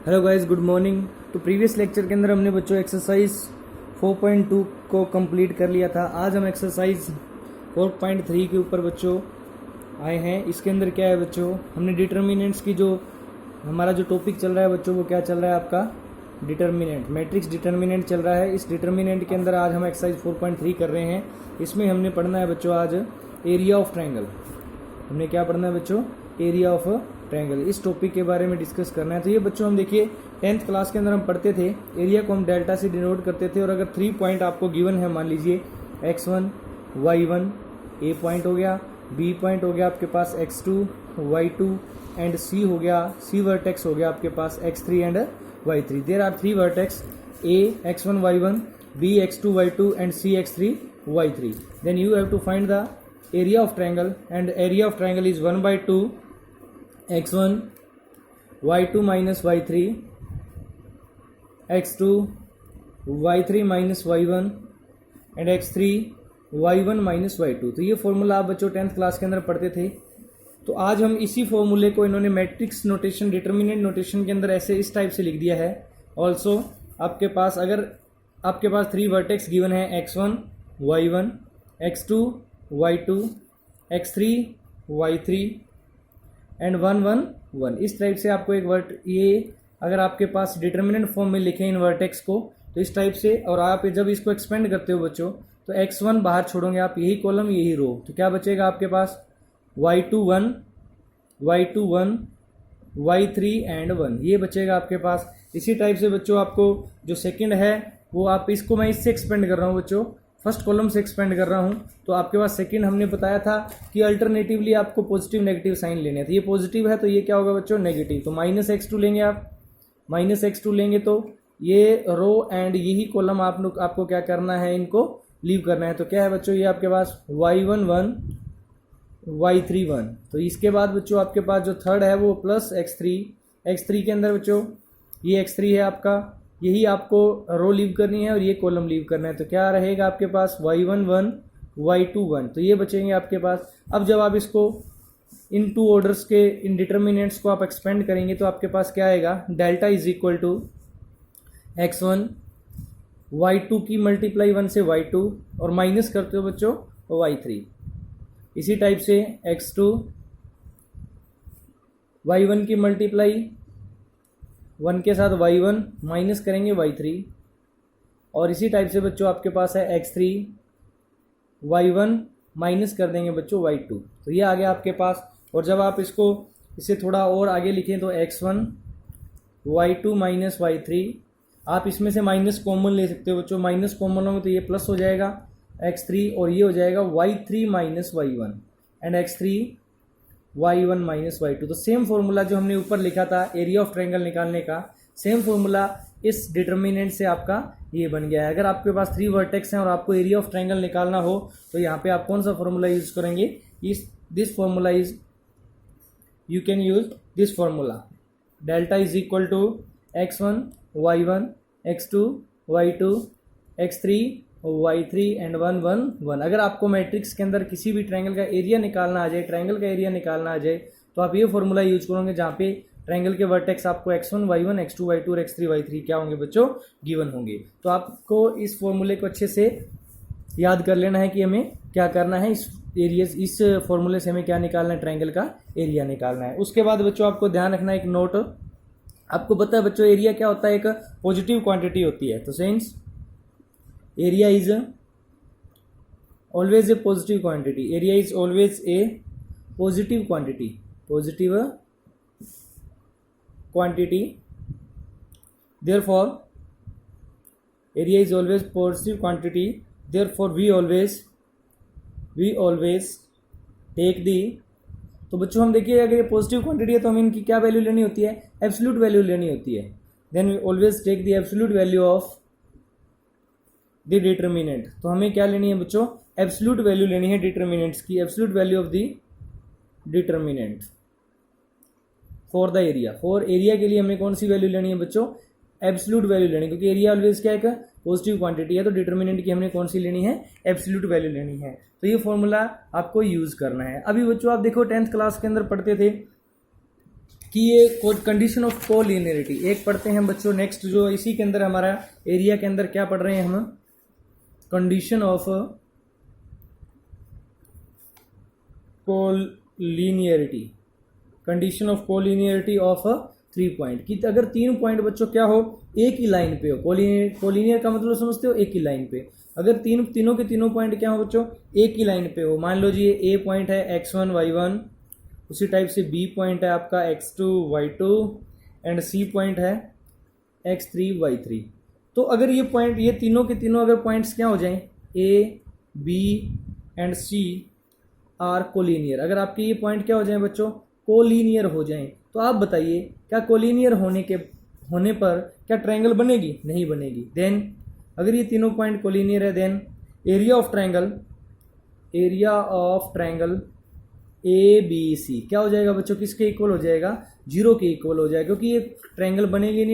Hello guys, good morning. तो previous lecture के अंदर हमने बच्चों एक्सरसाइज 4.2 को कंप्लीट कर लिया था। आज हम एक्सरसाइज 4.3 के ऊपर बच्चों आए हैं। इसके अंदर क्या है बच्चों, हमने डिटर्मिनेंट्स की जो हमारा जो टॉपिक चल रहा है बच्चों, वो क्या चल रहा है आपका डिटर्मिनेंट, मैट्रिक्स डिटर्मिनेंट चल रहा है। इस डिटर्मिनेंट के अंदर आज हम एक्सरसाइज 4.3 कर रहे हैं। इसमें हमने पढ़ना है बच्चों आज एरिया ऑफ ट्रायंगल। हमने क्या पढ़ना है बच्चों, एरिया ऑफ ट्रायंगल। इस टॉपिक के बारे में डिस्कस करना है। तो ये बच्चों हम देखिए 10th क्लास के अंदर हम पढ़ते थे, एरिया को हम डेल्टा से डिनोट करते थे। और अगर 3 पॉइंट आपको गिवन है, मान लीजिए x1 y1 ए पॉइंट हो गया, बी पॉइंट हो गया आपके पास x2 y2 एंड सी हो गया, सी वर्टेक्स हो गया आपके पास x3 and y3। There are 3 vertex a x1 y1, b x2 y2 and c x3 y3। then you have to find the area of triangle, and area of triangle is 1/2 x1 y2 minus y3 x2 y3 minus y1 and x3 y1 minus y2। तो ये formula आप बच्चों 10th class के अंदर पढ़ते थे। तो आज हम इसी फॉर्मूले को इन्होंने मैट्रिक्स नोटेशन, डिटर्मिनेंट नोटेशन के अंदर ऐसे इस टाइप से लिख दिया है। ऑल्सो आपके पास अगर आपके पास 3 वर्टेक्स गिवन है x1 y1 x2 y2 x3 y3 and 1 1 1, इस टाइप से आपको एक वर्ट, ये अगर आपके पास डिटर्मिनेंट फॉर्म में लिखे इन वर्टेक्स को तो इस टाइप से, और आप जब इसको एक्सपेंड करते हो बच्चों तो x1 बाहर छोड़ोगे आप, यही कॉलम यही रो, तो क्या बचेगा आपके पास y2 1 y2 1 y3 एंड 1, ये बचेगा आपके पास। इसी टाइप से बच्चों आपको जो सेकंड है वो आप इसको मैं इससे एक्सपेंड कर रहा हूँ बच्चों, फर्स्ट कॉलम से एक्सपेंड कर रहा हूँ। तो आपके पास सेकंड हमने बताया था कि अल्टरनेटिवली आपको पॉजिटिव नेगेटिव साइन लेने थे। ये पॉजिटिव है तो ये क्या होगा बच्चों, नेगेटिव। तो माइनस x2 लेंगे आप, माइनस x2 लेंगे तो ये रो एंड यही कॉलम आपको क्या करना है, इनको लीव करना है। तो क्या है बच्चों, ये आपके पास y1 1 y3 1। तो इसके बाद बच्चों आपके पास जो थर्ड है वो प्लस x3 के अंदर बच्चों ये x3 है आपका, यही आपको रो लीव करनी है और ये कॉलम लीव करना है। तो क्या रहेगा आपके पास y1 1 y2 1, तो ये बचेंगे आपके पास। अब जब आप इसको इन टू ऑर्डर्स के इन डिटर्मिनेंट्स को आप एक्सपेंड करेंगे तो आपके पास क्या आएगा, delta is equal to x1 y2 की मल्टीप्लाई 1 से y2 और माइनस करते हो बच्चों y3। इसी टाइप से x2 y1 की मल्टीप्लाई 1 के साथ y1 माइनस करेंगे y3, और इसी टाइप से बच्चों आपके पास है x3 y1 माइनस कर देंगे बच्चों y2। तो ये आ गया आपके पास। और जब आप इसे थोड़ा और आगे लिखें तो x1 y2 माइनस y3, आप इसमें से माइनस कॉमन ले सकते हो बच्चों, माइनस कॉमन होंगे तो ये प्लस हो जाएगा x3 और ये हो जाएगा y3 minus y1 and x3 y1 minus y2। तो सेम फॉर्मूला जो हमने ऊपर लिखा था एरिया ऑफ ट्रायंगल निकालने का, सेम फॉर्मूला इस डिटर्मिनेंट से आपका ये बन गया है। अगर आपके पास 3 वर्टेक्स हैं और आपको एरिया ऑफ ट्रायंगल निकालना हो तो यहाँ पे आप कौन सा फॉर्मूला यूज करेंगे, this formula is, you can use this formula, delta is equal to x1 y1 x2 y2 x3 y3 and 1 1 1। अगर आपको मैट्रिक्स के अंदर किसी भी ट्रायंगल का एरिया निकालना आ जाए, ट्रायंगल का एरिया निकालना आ जाए, तो आप ये फॉर्मूला यूज करोगे जहाँ पे ट्रायंगल के वर्टेक्स आपको x1 y1 x2 y2 और x3 y3 क्या होंगे बच्चों, गिवन होंगे। तो आपको इस फॉर्मूले को अच्छे से याद कर लेना है कि हमें क्या करना है, इस फॉर्मूले से हमें क्या निकालना है, ट्रायंगल का एरिया निकालना है। उसके बाद बच्चों आपको ध्यान रखना है एक नोट, आपको पता है बच्चों एरिया क्या होता है, एक पॉजिटिव क्वांटिटी होती है। तो sense area is always a positive quantity, area is always a positive quantity, positive quantity, therefore area is always positive quantity, therefore we always take the, तो बच्चों हम देखिए अगर ये पॉजिटिव क्वांटिटी है तो हमें इनकी क्या वैल्यू लेनी होती है, एब्सोल्यूट वैल्यू लेनी होती है। Then we always take the absolute value of the determinant. तो हमें क्या लेनी है बच्चों, एब्सोल्यूट वैल्यू लेनी है डिटर्मिनेंट्स की, absolute value of the determinant for the area. For area के लिए हमें कौन सी वैल्यू लेनी है बच्चों, एब्सोल्यूट वैल्यू लेनी है, क्योंकि एरिया ऑलवेज क्या है, पॉजिटिव क्वांटिटी है। तो डिटर्मिनेंट की हमने कौन सी लेनी है, एब्सोल्यूट वैल्यू लेनी है। तो ये फॉर्मूला आपको यूज करना है। अभी बच्चों आप देखो 10th क्लास के अंदर पढ़ते थे कि ये कंडीशन ऑफ कोलिनियरिटी एक पढ़ते हैं बच्चों। नेक्स्ट जो इसी के अंदर हमारा एरिया के अंदर क्या पढ़ रहे हैं हम, condition of collinearity, condition of collinearity of 3 point. कि अगर 3 पॉइंट बच्चों क्या हो, एक ही लाइन पे हो। कोलिनियर का मतलब समझते हो, एक ही लाइन पे। अगर तीनों के तीनों पॉइंट क्या हो बच्चों, एक ही लाइन पे हो। मान लो जी ये A पॉइंट है x1 y1, उसी टाइप से B पॉइंट है आपका x2 y2 and C point है x3 y3। तो अगर ये पॉइंट, ये तीनों के तीनों अगर पॉइंट्स क्या हो जाएं, A B and C are collinear, अगर आपके ये पॉइंट क्या हो जाएं बच्चों, कोलिनियर हो जाएं, तो आप बताइए क्या कोलिनियर होने पर क्या ट्रायंगल बनेगी? नहीं बनेगी। देन अगर ये तीनों पॉइंट कोलिनियर है, then area of triangle A B C क्या हो जाएगा बच्चों, किसके इक्वल हो जाएगा? 0 के इक्वल हो जाएगा। क्योंकि ये ट्रायंगल बनेगी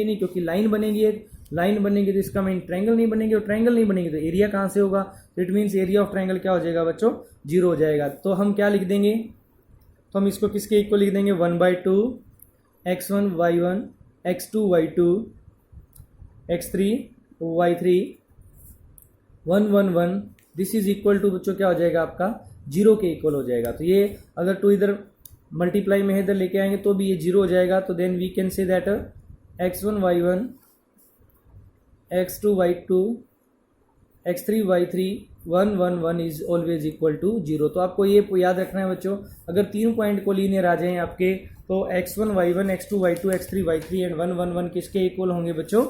नहीं, क्योंकि लाइन बनेगी, एक लाइन बनेगी तो इसका मीन ट्रायंगल नहीं बनेगी, और ट्रायंगल नहीं बनेगी तो एरिया कहाँ से होगा? It means area of triangle क्या हो जाएगा बच्चों? 0 हो जाएगा। तो हम क्या लिख देंगे, तो हम इसको किसके इक्वल लिख देंगे? 1/2 x1 y1 x2 y2 x3 y3 1 1 1, this is equal to बच्चों क्या हो जाएगा आपका? 0 के इक्वल हो जाएगा। तो ये अगर 2 इधर मल्टीप्लाई में इधर लेके आएंगे तो भी ये 0 हो जाएगा। तो then we can say that x1 y1 x2 y2 x3 y3 1 1 1 is always equal to 0। तो आपको ये याद रखना है बच्चों, अगर 3 पॉइंट कोलिनियर आ जाएं आपके, तो x1 y1 x2 y2 x3 y3 and 1 1 1 किसके इक्वल होंगे बच्चों?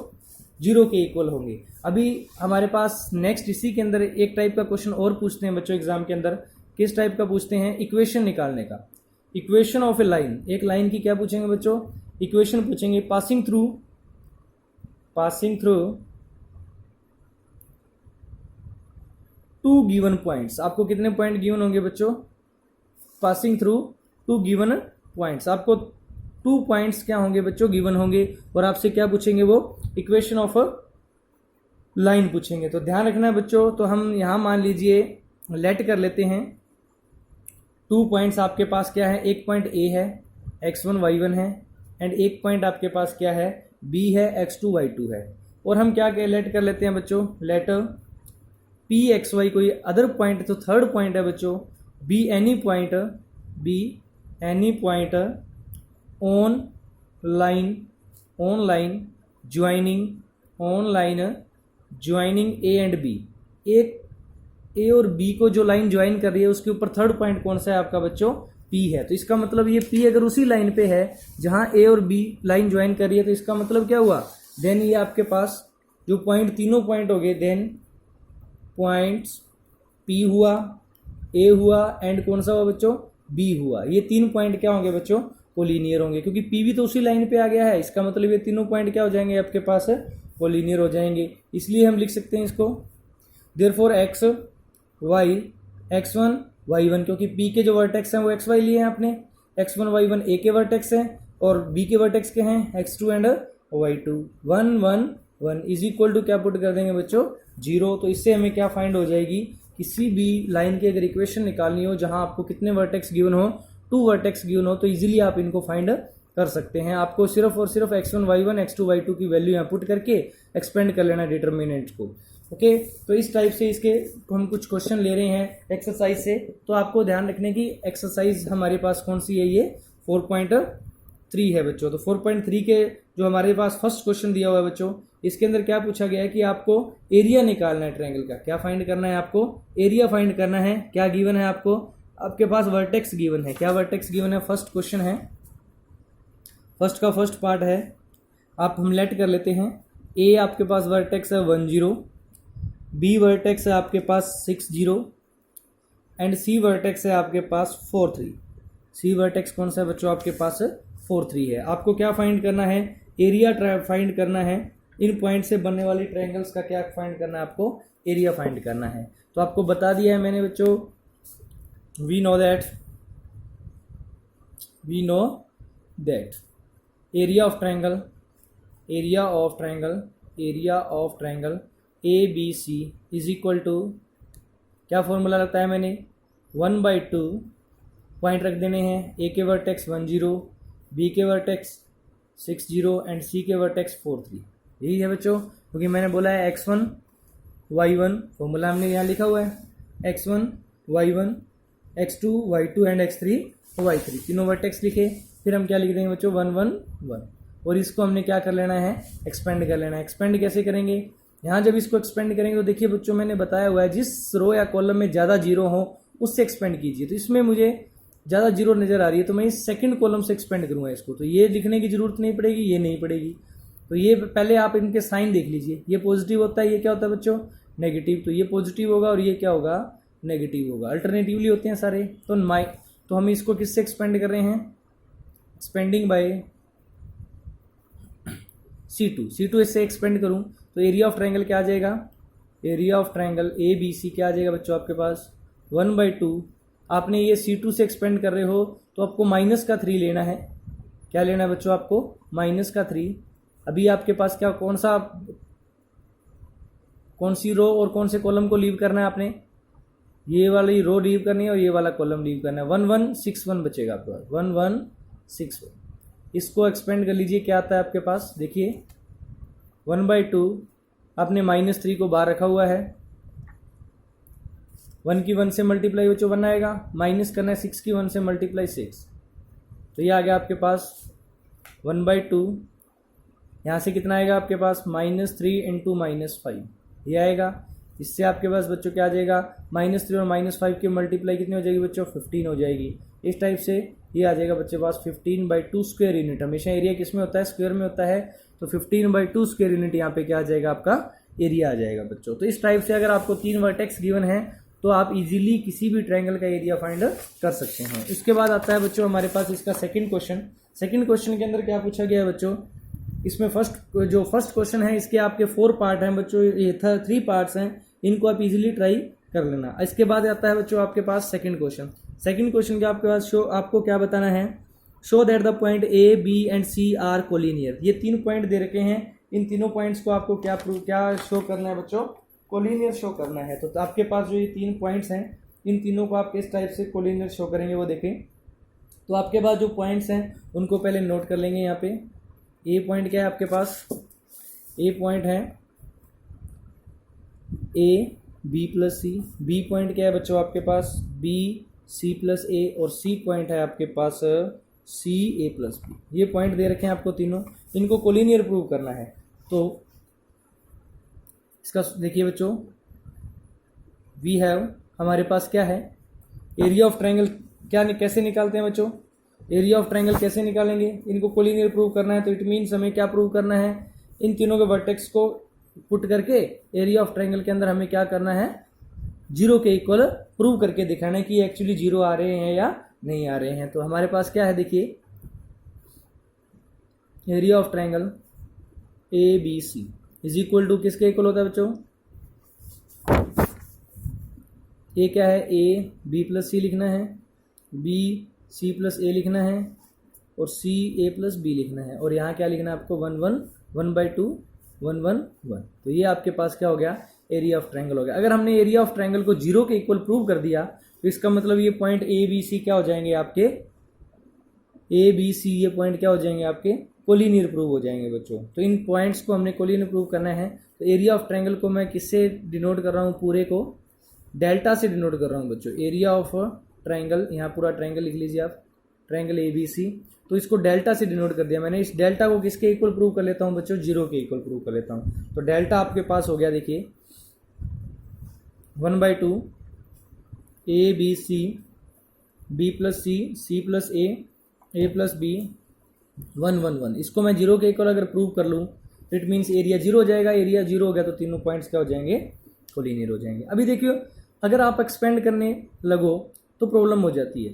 0 के इक्वल होंगे। अभी हमारे पास नेक्स्ट इसी के अंदर एक टाइप का क्वेश्चन और पूछते हैं बच्चों एग्जाम के अंदर। किस टाइप का पूछते हैं? इक्वेशन निकालने का। इक्वेशन ऑफ ए लाइन, एक लाइन की क्या पूछेंगे बच्चों? इक्वेशन पूछेंगे। Passing through 2 given points. आपको कितने पॉइंट गिवन होंगे बच्चों? पासिंग थ्रू 2 गिवन पॉइंट्स, आपको 2 पॉइंट्स क्या होंगे बच्चों? गिवन होंगे। और आपसे क्या पूछेंगे? वो इक्वेशन ऑफ लाइन पूछेंगे। तो ध्यान रखना है बच्चों। तो हम यहां मान लीजिए लेट कर लेते हैं 2 पॉइंट्स आपके पास क्या है? एक पॉइंट A है x1 y1 है, एंड एक पॉइंट आपके पास क्या है? B है x2 y2 है। और हम क्या लेट कर लेते हैं बच्चों? लेट P x y कोई अदर पॉइंट, तो थर्ड पॉइंट है बच्चों B any point on line joining A and B। एक A और B को जो लाइन ज्वाइन कर रही है उसके ऊपर थर्ड पॉइंट कौन सा है आपका बच्चों? P है। तो इसका मतलब ये P अगर उसी लाइन पे है जहां A और B लाइन ज्वाइन कर रही है, तो इसका मतलब क्या हुआ? देन ये आपके पास जो पॉइंट, तीनों पॉइंट हो गए, देन पॉइंट्स P हुआ, A हुआ एंड कौन सा हुआ बच्चों? B हुआ। ये 3 पॉइंट क्या होंगे बच्चों? कोलिनियर होंगे, क्योंकि P भी तो उसी लाइन पे आ गया है। इसका मतलब ये तीनों पॉइंट क्या हो जाएंगे आपके पास? कोलिनियर हो जाएंगे। इसलिए हम लिख सकते हैं इसको देयरफॉर x1 y1, क्योंकि P के जो वर्टेक्स हैं वो xy लिए हैं आपने, x1 y1 A के वर्टेक्स हैं और B के वर्टेक्स के हैं x2 and y2। 1 1 1 is equal to क्या पुट कर देंगे बच्चों? 0। तो इससे हमें क्या फाइंड हो जाएगी? किसी भी लाइन की अगर इक्वेशन निकालनी हो जहां आपको कितने वर्टेक्स गिवन हो, 2 वर्टेक्स गिवन हो, तो इजीली आप इनको फाइंड कर सकते हैं। आपको सिर्फ और सिर्फ x1 y1 x2 y2 की वैल्यू यहाँ पुट करके एक्सपेंड कर लेना डिटर्मिनेंट को। ओके, तो इस टाइप से इसके हम कुछ क्वेश्चन ले रहे हैं एक्सरसाइज से। तो आपको ध्यान रखने की एक्सरसाइज हमारे पास कौन सी है? ये 4.3 है बच्चों। तो 4.3 के जो हमारे पास फर्स्ट क्वेश्चन दिया हुआ है बच्चों, इसके अंदर क्या पूछा गया है कि आपको एरिया निकालना है ट्रायंगल का। क्या फाइंड करना है आपको? एरिया फाइंड करना है। क्या गिवन है आपको? आपके पास वर्टेक्स गिवन है। क्या वर्टेक्स गिवन है? फर्स्ट क्वेश्चन है, फर्स्ट का फर्स्ट पार्ट है। आप हम लेट कर लेते हैं। A आपके पास वर्टेक्स है 1 0, B वर्टेक्स है आपके पास 6 0 एंड C वर्टेक्स है आपके पास 4 3। C वर्टेक्स कौन सा है बच्चों? आपके पास 4 3 है। आपको क्या फाइंड करना है? एरिया फाइंड करना है। इन पॉइंट से बनने वाली ट्रायंगल्स का क्या फाइंड करना है आपको? एरिया फाइंड करना है। तो आपको बता दिया है मैंने बच्चों, we know that area of triangle ABC is equal to, क्या फॉर्मूला लगता है मैंने? 1/2 पॉइंट रख देने हैं। A के वर्टेक्स 1 0, बी के वर्टेक्स 6 0 एंड सी के वर्टेक्स 4 3। यही है बच्चों, क्योंकि मैंने बोला है x1 y1, फॉर्मूला हमने यहाँ लिखा हुआ है x1 y1 x2 y2 and x3 y3, तीनों वर्टेक्स लिखे। फिर हम क्या लिख देंगे बच्चों 1 1 1, और इसको हमने क्या कर लेना है, एक्सपेंड कर लेना है। एक्सपेंड कैसे करेंगे, यहाँ जब इसको एक्सपेंड करेंगे तो देखिए बच्चों मैंने बताया हुआ है जिस रो या कॉलम में ज़्यादा जीरो हो उससे एक्सपेंड कीजिए। तो इसमें मुझे ज़्यादा जीरो नज़र आ रही है तो मैं इस सेकंड कॉलम से एक्सपेंड करूँगा इसको, तो ये लिखने की जरूरत नहीं पड़ेगी, ये नहीं पड़ेगी। तो ये पहले आप इनके साइन देख लीजिए, ये पॉजिटिव होता है, ये क्या होता है बच्चों नेगेटिव, तो ये पॉजिटिव होगा और ये क्या होगा नेगेटिव होगा, अल्टरनेटिवली होते हैं सारे। तो हम इसको किससे एक्सपेंड कर रहे हैं, एक्सपेंडिंग बाय C2 इससे एक्सपेंड करूं तो एरिया ऑफ ट्रायंगल क्या आ जाएगा, एरिया ऑफ ट्रायंगल ABC क्या आ जाएगा बच्चों आपके पास 1/2। आपने ये C2 से एक्सपेंड कर रहे हो तो आपको -3 लेना है। क्या लेना है बच्चों आपको -3। अभी आपके पास क्या कौन सी रो और कौन से कॉलम को लीव करना है आपने, ये वाली रो लीव करनी है और ये वाला कॉलम लीव करना है। 1 1 6 1 बचेगा आपके पास 1 1 6 1। इसको एक्सपेंड कर लीजिए, क्या आता है आपके पास देखिए 1/2, आपने -3 को बाहर रखा हुआ है, 1 की 1 से मल्टीप्लाई बच्चों 1 आएगा, माइनस करना है 6 की 1 से मल्टीप्लाई 6, तो ये आ गया आपके पास 1/2। यहाँ से कितना आएगा आपके पास -3 × -5 ये आएगा। इससे आपके पास बच्चों क्या आ जाएगा -3 और -5 की मल्टीप्लाई कितनी हो जाएगी बच्चों 15 हो जाएगी। इस टाइप से ये आ जाएगा बच्चे पास 15/2 स्क्वायर यूनिट। हमेशा एरिया किस में होता है, स्क्वायर में होता है, तो 15/2 स्क्वायर यूनिट यहाँ पे क्या आ जाएगा आपका एरिया आ जाएगा बच्चों। तो इस टाइप से अगर आपको 3 वर्टेक्स गिवन है तो आप इजीली किसी भी ट्रायंगल का एरिया फाइंड कर सकते हैं। इसके बाद आता है बच्चों हमारे पास इसका सेकंड क्वेश्चन। सेकंड क्वेश्चन के अंदर क्या पूछा गया है बच्चों, इसमें फर्स्ट क्वेश्चन है इसके आपके 4 पार्ट हैं बच्चों, ये 3 पार्ट्स हैं, इनको आप इजीली ट्राई कर लेना। इसके बाद आता है बच्चों आपके पास सेकंड क्वेश्चन। सेकंड क्वेश्चन के आपके पास आपको क्या बताना है, show that the point A, B and C are collinear. ये 3 पॉइंट दे रखे हैं, इन तीनों पॉइंट्स को आपको क्या शो करना है बच्चों, कोलिनियर शो करना है। तो आपके पास जो ये 3 पॉइंट्स हैं इन तीनों को आप किस टाइप से कोलिनियर शो करेंगे वो देखें। तो आपके पास जो पॉइंट्स हैं उनको पहले नोट कर लेंगे। यहाँ पे ए पॉइंट क्या है आपके पास, ए पॉइंट है AB+C, बी पॉइंट क्या है बच्चों आपके पास BC+A और सी पॉइंट है आपके पास CA+B। ये पॉइंट दे रखे हैं आपको तीनों, इनको कोलिनियर प्रूव करना है। तो इसका देखिए बच्चों, वी हैव हमारे पास क्या है एरिया ऑफ ट्रायंगल, कैसे निकालते हैं बच्चों, एरिया ऑफ ट्रायंगल कैसे निकालेंगे, इनको कोलिनियर प्रूव करना है। तो इट मीन्स हमें क्या प्रूव करना है, इन तीनों के वर्टेक्स को पुट करके एरिया ऑफ ट्रायंगल के अंदर हमें क्या करना है, 0 के इक्वल प्रूव करके दिखाना है कि एक्चुअली 0 आ रहे हैं या नहीं आ रहे हैं। तो हमारे पास क्या है देखिए, area of triangle ABC is equal to किसके इक्वल होता है बच्चों, ए क्या है AB+C लिखना है, BC+A लिखना है और CA+B लिखना है, और यहाँ क्या लिखना है आपको 1 1 1/2 1 1 1। तो ये आपके पास क्या हो गया, एरिया ऑफ ट्रायंगल हो गया। अगर हमने एरिया ऑफ ट्रायंगल को 0 के इक्वल प्रूव कर दिया तो इसका मतलब ये पॉइंट ABC क्या हो जाएंगे आपके, ABC ये पॉइंट क्या हो जाएंगे आपके कोलिनियर प्रूव हो जाएंगे बच्चों। तो इन पॉइंट्स को हमने कोलिनियर प्रूव करना है। तो एरिया ऑफ ट्रायंगल को मैं किससे डिनोट कर रहा हूँ, पूरे को डेल्टा से डिनोट कर रहा हूँ बच्चों। एरिया ऑफ ट्रायंगल, यहाँ पूरा ट्रायंगल लिख लीजिए आप, ट्रायंगल ABC, तो इसको डेल्टा से डिनोट कर दिया मैंने। इस डेल्टा को किसके इक्वल प्रूव कर लेता हूँ बच्चों, 0 के इक्वल प्रूव कर लेता हूँ। तो डेल्टा आपके पास हो गया देखिए 1/2 ABC B+C C+A A+B 1 1 1। इसको मैं 0 के इक्वल अगर प्रूव कर लूँ इट मीन्स एरिया 0 हो जाएगा। एरिया 0 हो गया तो तीनों पॉइंट्स क्या हो जाएंगे, कोलिनियर हो जाएंगे। अभी देखियो अगर आप एक्सपेंड करने लगो तो प्रॉब्लम हो जाती है,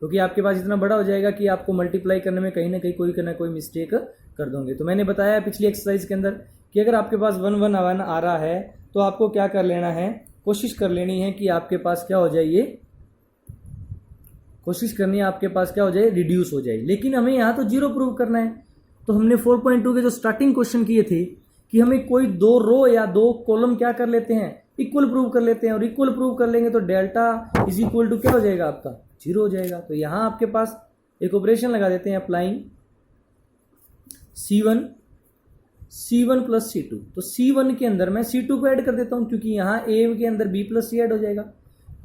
क्योंकि आपके पास इतना बड़ा हो जाएगा कि आपको मल्टीप्लाई करने में कहीं ना कहीं कोई मिस्टेक कर दोगे। तो मैंने बताया पिछली एक्सरसाइज के अंदर कि अगर आपके पास 1 1 1 आ रहा है तो आपको क्या कर लेना है, कोशिश कर लेनी है कि आपके पास क्या हो जाए, ये कोशिश करनी है आपके पास क्या हो जाए, रिड्यूस हो जाए। लेकिन हमें यहाँ तो 0 प्रूव करना है। तो हमने 4.2 के जो स्टार्टिंग क्वेश्चन किए थे कि हमें कोई 2 रो या 2 कॉलम क्या कर लेते हैं, इक्वल प्रूव कर लेते हैं, और इक्वल प्रूव कर लेंगे तो डेल्टा इज इक्वल टू क्या हो जाएगा आपका, 0 हो जाएगा। तो यहाँ आपके पास एक ऑपरेशन लगा देते हैं, अप्लाइंग C1 प्लस C2, तो C1 के अंदर मैं C2 को ऐड कर देता हूँ क्योंकि यहाँ A के अंदर B प्लस C ऐड हो जाएगा,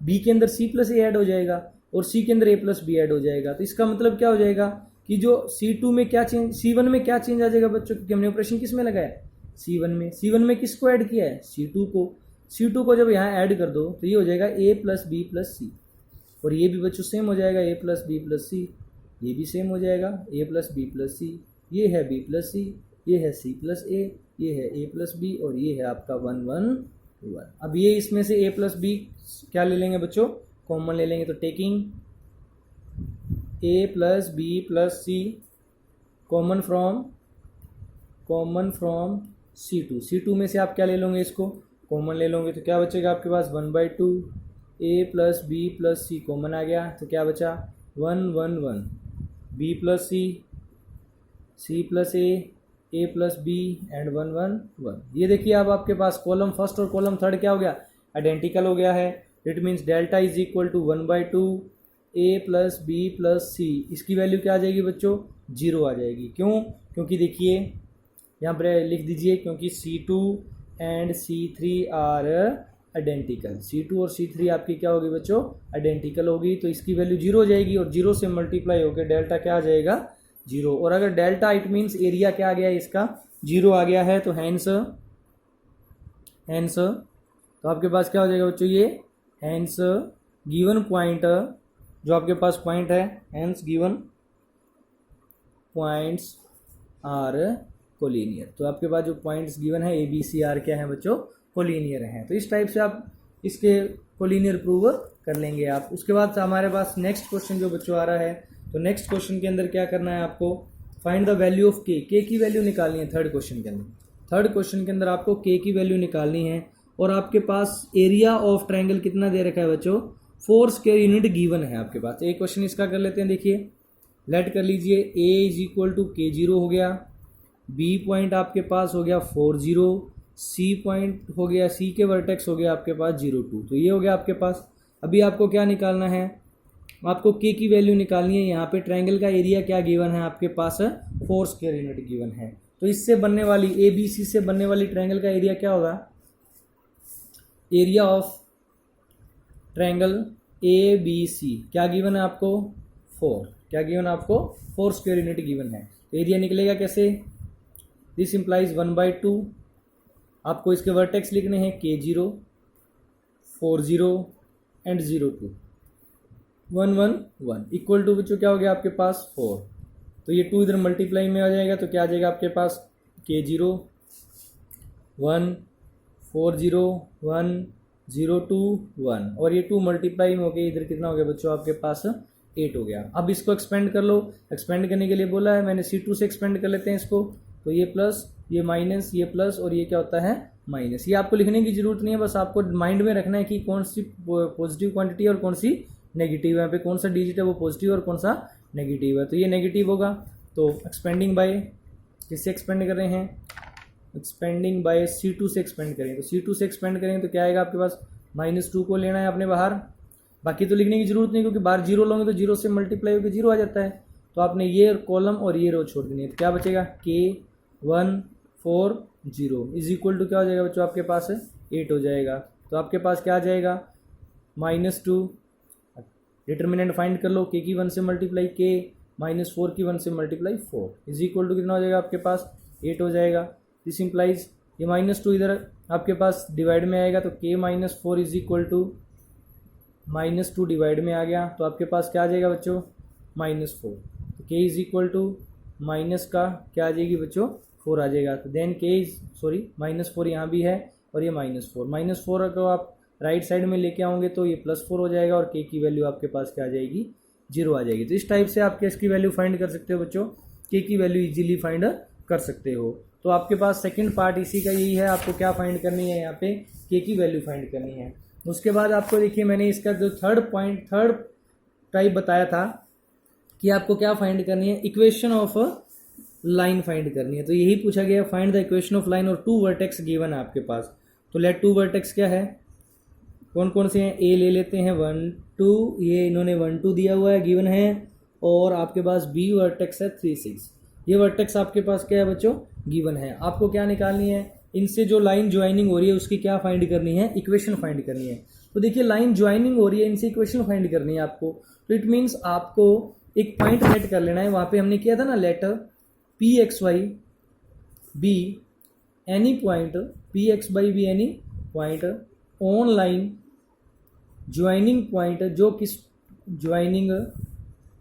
B के अंदर C प्लस A ऐड हो जाएगा और C के अंदर A प्लस B ऐड हो जाएगा। तो इसका मतलब क्या हो जाएगा कि जो C2 में क्या चेंज, C1 में क्या चेंज आ जाएगा बच्चों, क्योंकि हमने ऑपरेशन किस में लगाया, C1 में किसको ऐड किया है, C2 को जब यहाँ ऐड कर दो तो ये हो जाएगा A plus B plus C, और ये भी बच्चों सेम हो जाएगा A plus B plus C, ये भी सेम हो जाएगा A plus B plus C, ये है B प्लस C, ये है C प्लस A, ये है A प्लस B और ये है आपका 1 1 1। अब ये इसमें से A प्लस B क्या ले लेंगे बच्चों, कॉमन ले लेंगे, तो taking A plus B plus C common from C2 में से आप क्या ले लोगे, इसको कॉमन ले लोगे तो क्या बचेगा आपके पास 1/2 A plus B plus C common आ गया तो क्या बचा 1 1 1, B plus C plus A plus B and 1 1 1। ये देखिए अब आपके पास कॉलम फर्स्ट और कॉलम थर्ड क्या हो गया, आइडेंटिकल हो गया है। It means delta is equal to 1/2 A plus B plus C, इसकी वैल्यू क्या आ जाएगी बच्चों, 0 आ जाएगी। क्यों, क्योंकि देखिए यहाँ पर लिख दीजिए, क्योंकि C2 and C3 are identical, C2 और C3 आपकी क्या होगी बच्चों, आइडेंटिकल होगी, तो इसकी वैल्यू 0 हो जाएगी और 0 से मल्टीप्लाई होकर डेल्टा क्या आ जाएगा 0। और अगर डेल्टा इट मीन्स एरिया क्या आ गया है इसका 0 आ गया है, तो हैंस तो आपके पास क्या हो जाएगा बच्चों, ये हैंस गिवन पॉइंट, जो आपके पास पॉइंट है, hence given points are collinear. तो आपके पास जो पॉइंट्स गिवन है ABCR क्या है बच्चों, कोलिनियर हैं। तो इस टाइप से आप इसके कोलिनियर प्रूव कर लेंगे आप। उसके बाद हमारे पास नेक्स्ट क्वेश्चन जो बच्चों आ रहा है, तो नेक्स्ट क्वेश्चन के अंदर क्या करना है आपको, find the value of K की वैल्यू निकालनी है। थर्ड क्वेश्चन के अंदर आपको K की वैल्यू निकालनी है और आपके पास एरिया ऑफ ट्रायंगल कितना दे रखा है बच्चों, 4 स्क्वायर यूनिट गिवन है आपके पास। एक क्वेश्चन इसका कर लेते हैं, देखिए लेट कर लीजिए A is equal to K0 हो गया, B पॉइंट आपके पास हो गया 4 0, C पॉइंट हो गया, C के वर्टेक्स हो गया आपके पास 0 2, तो ये हो गया आपके पास। अभी आपको क्या निकालना है, आपको K की वैल्यू निकालनी है। यहाँ पे ट्रायंगल का एरिया क्या गिवन है आपके पास, 4 स्क्वायर यूनिट गिवन है। तो इससे बनने वाली ABC से बनने वाली ट्रायंगल का एरिया क्या होगा, एरिया ऑफ ट्रायंगल ABC क्या गिवन है आपको 4, क्या गिवन है आपको 4 स्क्वायर यूनिट गिवन है। एरिया निकलेगा कैसे, दिस इंप्लाइज 1/2, आपको इसके वर्टेक्स लिखने हैं K0 4 0 एंड 0 2 1 1 1 इक्वल टू बच्चों क्या हो गया आपके पास 4, तो ये 2 इधर मल्टीप्लाई में आ जाएगा तो क्या आ जाएगा आपके पास K0 1 4 0 1 0 2 1, और ये 2 मल्टीप्लाई में हो गया, इधर कितना हो गया बच्चों आपके पास 8 हो गया। अब इसको एक्सपेंड कर लो, एक्सपेंड करने के लिए बोला है मैंने, C2 से एक्सपेंड कर लेते हैं इसको, तो ये प्लस ये माइनस ये प्लस और ये क्या होता है माइनस। ये आपको लिखने की जरूरत नहीं है, बस आपको माइंड में रखना है कि कौन सी पॉजिटिव क्वांटिटी और कौन सी नेगेटिव है, यहाँ पे कौन सा डिजिट है वो पॉजिटिव और कौन सा नेगेटिव है। तो ये नेगेटिव होगा, तो एक्सपेंडिंग बाय किससे एक्सपेंड कर रहे हैं, एक्सपेंडिंग बाय C2 से एक्सपेंड करें, तो C2 से एक्सपेंड करेंगे तो क्या आएगा आपके पास -2 को लेना है आपने बाहर, बाकी तो लिखने की जरूरत नहीं क्योंकि बाहर 0 लोगे तो 0 से मल्टीप्लाई होकर 0 आ जाता है। तो आपने ये कॉलम और ये रो छोड़ देनी है, तो क्या बचेगा K1 4 0 इज इक्वल टू क्या हो जाएगा बच्चों आपके पास 8 हो जाएगा। तो आपके पास क्या आ जाएगा -2, डिटर्मिनेंट फाइंड कर लो, K की 1 से मल्टीप्लाई K -4 की 1 से मल्टीप्लाई 4 इज इक्वल टू कितना हो जाएगा आपके पास 8 हो जाएगा। दिस इंप्लाइज ये -2 इधर आपके पास डिवाइड में आएगा तो K -4 is equal to -2 divide में आ गया, तो आपके पास क्या आ जाएगा बच्चों -4, तो K is equal to minus का क्या आ जाएगी बच्चों 4 आ जाएगा। तो देन K इज -4 यहाँ भी है और ये -4 को आप राइट साइड में लेके आओगे तो ये +4 हो जाएगा और K की वैल्यू आपके पास क्या आ जाएगी 0 आ जाएगी। तो इस टाइप से आप इसकी वैल्यू फाइंड कर सकते हो बच्चों, K की वैल्यू इजीली फाइंड कर सकते हो। तो आपके पास सेकंड पार्ट इसी का यही है, आपको क्या फाइंड करनी है, यहाँ पे K की वैल्यू फाइंड करनी है। उसके बाद आपको देखिए मैंने इसका जो थर्ड टाइप बताया था कि आपको क्या फाइंड करनी है, इक्वेशन ऑफ लाइन फाइंड करनी है। तो यही पूछा गया, find the equation of line और 2 वर्टेक्स गिवन है आपके पास। तो लेट 2 वर्टेक्स क्या है, कौन कौन से हैं, ए ले लेते हैं 1 2, ये इन्होंने 1 2 दिया हुआ है गिवन है, और आपके पास बी वर्टेक्स है 3 6। ये वर्टेक्स आपके पास क्या है बच्चों, गिवन है। आपको क्या निकालनी है, इनसे जो लाइन ज्वाइनिंग हो रही है उसकी क्या फाइंड करनी है, इक्वेशन फाइंड करनी है। तो देखिए लाइन ज्वाइनिंग हो रही है, इनसे इक्वेशन फाइंड करनी है आपको। तो इट मीन्स आपको एक पॉइंट सेट कर लेना है। वहां पे हमने किया था ना, letter P X Y be any point, P X Y be any point on line joining point, जो किस ज्वाइनिंग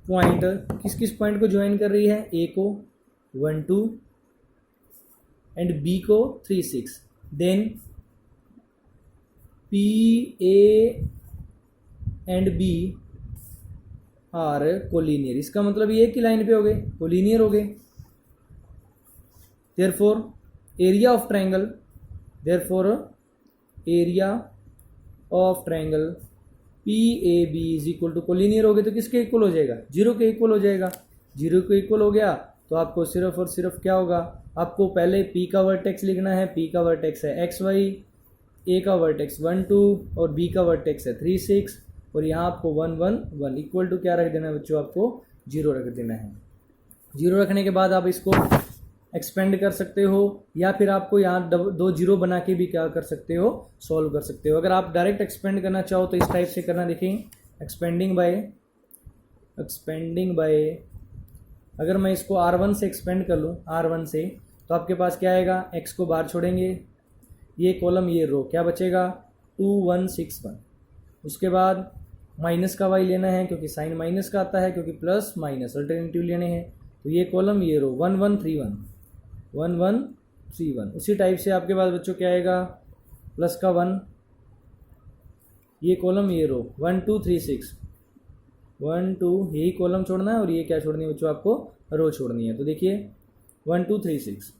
पॉइंट किस किस पॉइंट को ज्वाइन कर रही है, ए को 1 2 एंड बी को 3 6। Then P A and B are collinear. इसका मतलब ये कि लाइन पे हो गए, कोलिनियर हो गए। Therefore area of triangle, therefore area of triangle P A B is equal to, collinear हो गए तो किसके इक्वल हो जाएगा, 0 के इक्वल हो जाएगा। 0 के इक्वल हो गया तो आपको सिर्फ और सिर्फ क्या होगा, आपको पहले P का वर्टेक्स लिखना है। P का वर्टेक्स है एक्स वाई, A का वर्टेक्स 1 2 और B का वर्टेक्स है 3 6 और यहाँ आपको 1 1 1 इक्वल टू क्या रख देना है बच्चों, आपको 0 रख देना है। 0 रखने के बाद आप इसको एक्सपेंड कर सकते हो या फिर आपको यहाँ 2 0 बना के भी क्या कर सकते हो, सॉल्व कर सकते हो। अगर आप डायरेक्ट एक्सपेंड करना चाहो तो इस टाइप से करना। देखें एक्सपेंडिंग बाय अगर मैं इसको R1 से एक्सपेंड कर लूँ, R1 से, तो आपके पास क्या आएगा, x को बाहर छोड़ेंगे, ये कॉलम ये रो, क्या बचेगा 2 1 6 1। उसके बाद माइनस का y लेना है क्योंकि साइन माइनस का आता है, क्योंकि प्लस माइनस अल्टरनेटिव लेने हैं। तो ये कॉलम ये रो 1 1 3 1 1 1 3 1। उसी टाइप से आपके पास बच्चों क्या आएगा, प्लस का 1, ये कॉलम ये रो 1 2 3 6 1 2, यही कॉलम छोड़ना है और ये क्या छोड़नी है बच्चों, आपको रो छोड़नी है। तो देखिए 1 2 3 6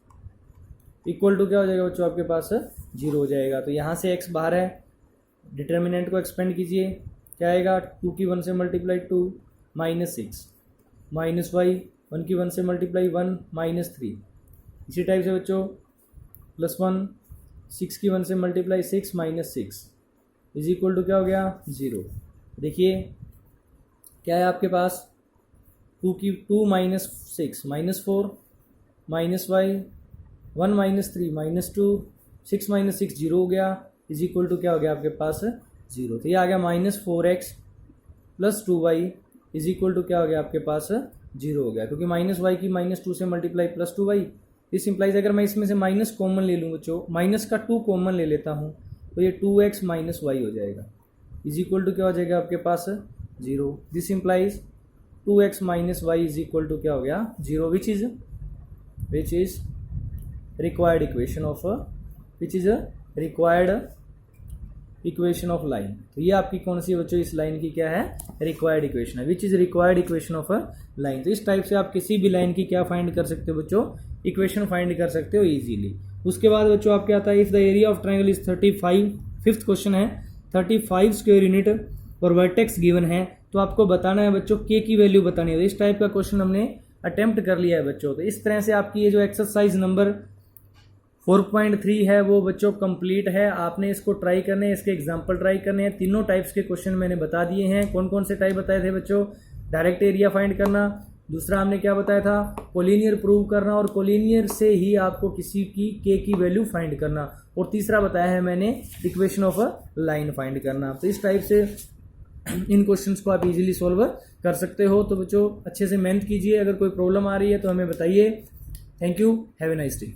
इक्वल टू क्या हो जाएगा बच्चों, आपके पास 0 हो जाएगा। तो यहाँ से x बाहर है, डिटर्मिनेंट को एक्सपेंड कीजिए, क्या आएगा 2 की 1 से मल्टीप्लाई 2 माइनस 6 माइनस y 1 की 1 से मल्टीप्लाई 1 माइनस 3। इसी टाइप से बच्चों प्लस 1 6 की 1 से multiply 6 minus 6 is equal to क्या हो गया 0। देखिए क्या है आपके पास 2 minus 6 minus 4 minus Y 1 minus 3 minus 2 6 minus 6 0 हो गया इज इक्वल टू क्या हो गया आपके पास 0। तो ये आ गया minus 4x plus 2y is equal to क्या हो गया आपके पास 0 हो गया, क्योंकि माइनस वाई की माइनस 2 से multiply plus 2y। This implies अगर मैं इसमें से माइनस कॉमन ले लूँ बच्चों, माइनस का 2 कॉमन ले लेता हूँ तो ये 2x माइनस वाई हो जाएगा इज इक्वल टू क्या हो जाएगा आपके पास 0। This implies 2x minus Y is equal to क्या हो गया 0, which is required equation of line. तो ये आपकी कौन सी बच्चों, इस लाइन की क्या है, रिक्वायर्ड इक्वेशन है, विच is required equation of a line. तो इस टाइप से आप किसी भी लाइन की क्या फाइंड कर सकते हो बच्चों, इक्वेशन फाइंड कर सकते हो इजीली। उसके बाद बच्चों आप क्या आता है, if the area of triangle is 35, fifth question है 35 स्क्वायर यूनिट और वर्टेक्स गिवन है, तो आपको बताना है बच्चों के की वैल्यू बतानी है। तो इस टाइप का क्वेश्चन हमने अटेम्प्ट कर लिया है बच्चों। तो इस तरह से आपकी ये जो एक्सरसाइज नंबर 4.3 है वो बच्चों कंप्लीट है। आपने इसको ट्राई करने हैं, इसके एग्जाम्पल ट्राई करने हैं। तीनों टाइप्स के क्वेश्चन मैंने बता दिए हैं। कौन कौन से टाइप बताए थे बच्चों, डायरेक्ट एरिया फाइंड करना, दूसरा हमने क्या बताया था, कोलिनियर प्रूव करना, और कोलिनियर से ही आपको किसी की के की वैल्यू फाइंड करना, और तीसरा बताया है मैंने equation of a line find करना। तो इस टाइप से इन क्वेश्चंस को आप इजीली सॉल्व कर सकते हो। तो बच्चों अच्छे से मेहनत कीजिए, अगर कोई प्रॉब्लम आ रही है तो हमें बताइए। Thank you, have a nice day.